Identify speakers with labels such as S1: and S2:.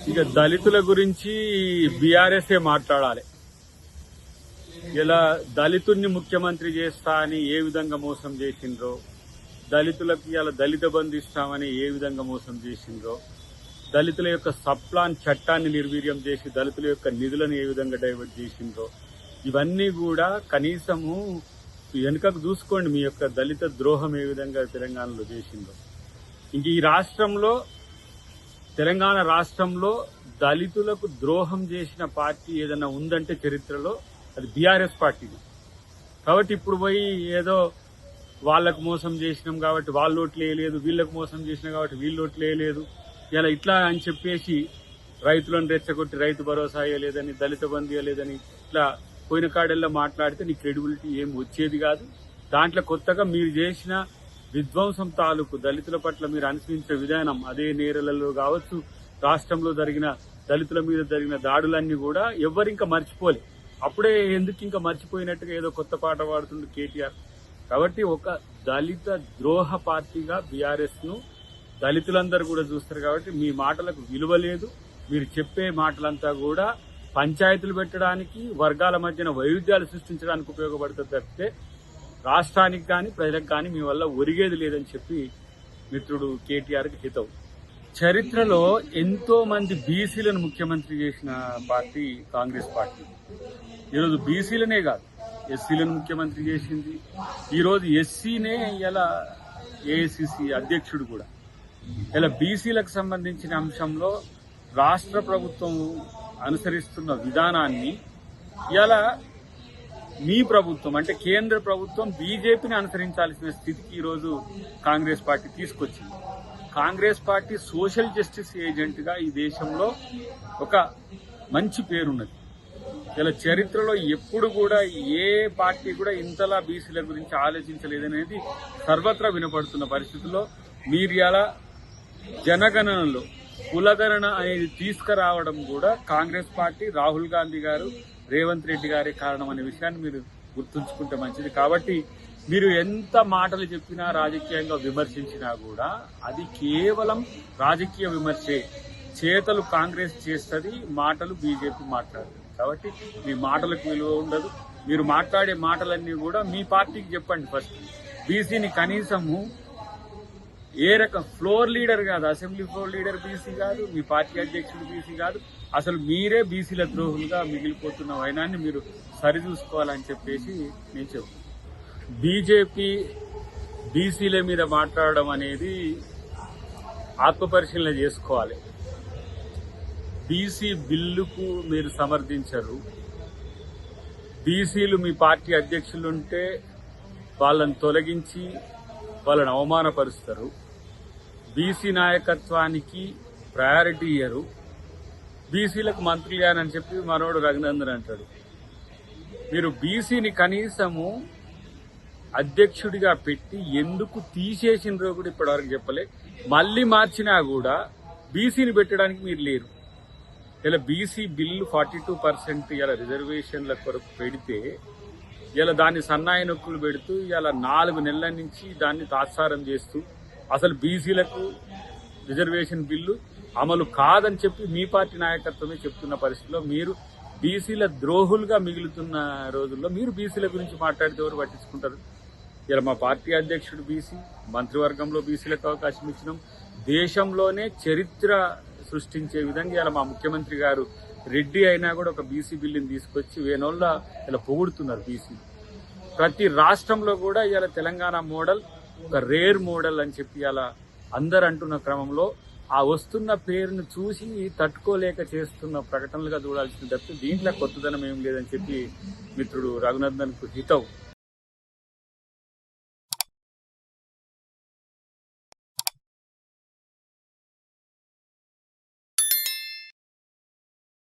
S1: ఇక దళితుల గురించి బీఆర్ఎస్ఏ మాట్లాడాలి. ఇలా దళితుల్ని ముఖ్యమంత్రి చేస్తా అని ఏ విధంగా మోసం చేసిండ్రో, దళితులకు ఇలా దళిత బంధు ఇస్తామని ఏ విధంగా మోసం చేసిండ్రో, దళితుల యొక్క సప్లాన్ చట్టాన్ని నిర్వీర్యం చేసి దళితుల యొక్క నిధులను ఏ విధంగా డైవర్ట్ చేసిండ్రో, ఇవన్నీ కూడా కనీసము వెనుకకు చూసుకోండి. మీ యొక్క దళిత ద్రోహం ఏ విధంగా తెలంగాణలో చేసిందో. ఇంక ఈ రాష్ట్రంలో, తెలంగాణ రాష్ట్రంలో దళితులకు ద్రోహం చేసిన పార్టీ ఏదైనా ఉందంటే చరిత్రలో అది బీఆర్ఎస్ పార్టీ. కాబట్టి ఇప్పుడు పోయి ఏదో వాళ్లకు మోసం చేసినాం కాబట్టి వాళ్ళు ఓట్లు వేయలేదు, వీళ్లకు మోసం చేసినాం కాబట్టి వీళ్ళు ఓట్లు వేయలేదు, ఇలా ఇట్లా అని చెప్పేసి రైతులను రెచ్చగొట్టి రైతు భరోసా ఇవ్వలేదని, దళిత బంధు ఇవ్వలేదని ఇట్లా పోయిన కాడల్లో మాట్లాడితే నీ క్రెడిబిలిటీ ఏం వచ్చేది కాదు. దాంట్లో కొత్తగా మీరు చేసిన విధ్వంసం తాలూకు దళితుల పట్ల మీరు అనుసరించే విధానం, అదే నేరలలో కావచ్చు, రాష్ట్రంలో జరిగిన దళితుల మీద జరిగిన దాడులన్నీ కూడా ఎవ్వరింకా మర్చిపోలే. అప్పుడే ఎందుకు ఇంకా మర్చిపోయినట్టుగా ఏదో కొత్త పాట పాడుతుంది కేటీఆర్. కాబట్టి ఒక దళిత ద్రోహ పార్టీగా బీఆర్ఎస్ ను దళితులందరూ కూడా చూస్తారు. కాబట్టి మీ మాటలకు విలువ లేదు. మీరు చెప్పే మాటలంతా కూడా పంచాయతీలు పెట్టడానికి, వర్గాల మధ్యన వైరుధ్యాలు సృష్టించడానికి ఉపయోగపడుతుంది తప్పితే రాష్ట్రానికి కానీ ప్రజలకు కానీ మీ వల్ల ఒరిగేది లేదని చెప్పి మిత్రుడు కేటీఆర్కి హితవు. చరిత్రలో ఎంతో మంది బీసీలను ముఖ్యమంత్రి చేసిన పార్టీ కాంగ్రెస్ పార్టీ. ఈరోజు బీసీలనే కాదు, ఎస్సీలను ముఖ్యమంత్రి చేసింది. ఈరోజు ఎస్సీనే ఇలా ఏఐసిసి అధ్యక్షుడు కూడా. ఇలా బీసీలకు సంబంధించిన అంశంలో రాష్ట్ర ప్రభుత్వం అనుసరిస్తున్న విధానాన్ని ఇలా మీ ప్రభుత్వం అంటే కేంద్ర ప్రభుత్వం బీజేపీని అనుసరించాల్సిన స్థితికి ఈరోజు కాంగ్రెస్ పార్టీ తీసుకొచ్చింది. Congress party social justice agent గా ఈ దేశంలో ఒక మంచి పేరున్నది. ఇలా చరిత్రలో ఎప్పుడు కూడా ఏ పార్టీ కూడా ఇంతలా బీసీల గురించి ఆలోచించలేదనేది సర్వత్రా వినపడుతున్న పరిస్థితుల్లో మీరు ఇలా జనగణనలో కులగణన అనేది తీసుకురావడం కూడా కాంగ్రెస్ పార్టీ, రాహుల్ గాంధీ గారు, రేవంత్ రెడ్డి గారే కారణం అనే విషయాన్ని మీరు గుర్తుంచుకుంటే మంచిది. కాబట్టి మీరు ఎంత మాటలు చెప్పినా, రాజకీయంగా విమర్శించినా కూడా అది కేవలం రాజకీయ విమర్శే. చేతలు కాంగ్రెస్ చేస్తుంది, మాటలు బీజేపీ మాట్లాడుతుంది. కాబట్టి మీ మాటలకు విలువ ఉండదు. మీరు మాట్లాడే మాటలన్నీ కూడా మీ పార్టీకి చెప్పండి. ఫస్ట్ బీసీని కనీసము ఏ రకం ఫ్లోర్ లీడర్ కాదు, అసెంబ్లీ ఫ్లోర్ లీడర్ బీసీ కాదు, మీ పార్టీ అధ్యక్షుడు బీసీ కాదు, అసలు మీరే బీసీల ద్రోహులుగా మిగిలిపోతున్న వైనాన్ని మీరు సరిచూసుకోవాలని చెప్పేసి నేను చెప్తాను. బీజేపీ బీసీల మీద మాట్లాడడం అనేది ఆత్మపరిశీలన చేసుకోవాలి. బీసీ బిల్లుకు మీరు సమర్థించరు. బీసీలు మీ పార్టీ అధ్యక్షులుంటే వాళ్ళని తొలగించి వాళ్ళని అవమానపరుస్తారు. బీసీ నాయకత్వానికి ప్రయారిటీ ఇయ్యరు. బీసీలకు మంత్రులు అని చెప్పి మనోడు రఘునందన్ అంటాడు. మీరు బీసీని కనీసము అధ్యక్షుడిగా పెట్టి ఎందుకు తీసేసినరో కూడా ఇప్పటివరకు చెప్పలే. మళ్లీ మార్చినా కూడా బీసీని పెట్టడానికి మీరు లేరు. ఇలా బీసీ బిల్లు 42% ఇలా రిజర్వేషన్ల కొరకు పెడితే ఇలా దాన్ని సన్నాయి నొక్కులు పెడుతూ ఇలా 4 నెలల నుంచి దాన్ని తాత్సారం చేస్తూ అసలు బీసీలకు రిజర్వేషన్ బిల్లు అమలు కాదని చెప్పి మీ పార్టీ నాయకత్వమే చెప్తున్న పరిస్థితిలో మీరు బీసీల ద్రోహులుగా మిగులుతున్న రోజుల్లో మీరు బీసీల గురించి మాట్లాడితే ఎవరు పట్టించుకుంటారు? ఇలా మా పార్టీ అధ్యక్షుడు బీసీ, మంత్రివర్గంలో బీసీలకు అవకాశం ఇచ్చినాం. దేశంలోనే చరిత్ర సృష్టించే విధంగా ఇలా మా ముఖ్యమంత్రి గారు రెడ్డి అయినా కూడా ఒక బీసీ బిల్లుని తీసుకొచ్చి వేనోళ్ళ ఇలా పొగుడుతున్నారు బీసీ. ప్రతి రాష్ట్రంలో కూడా ఇలా తెలంగాణ మోడల్ ఒక రేర్ మోడల్ అని చెప్పి అలా అందరు అంటున్న క్రమంలో ఆ వస్తున్న పేరును చూసి తట్టుకోలేక చేస్తున్న ప్రకటనలుగా చూడాల్సిన తప్పితే దీంట్లో కొత్తదనం ఏం లేదని చెప్పి మిత్రుడు రఘునందన్ కు హితవు.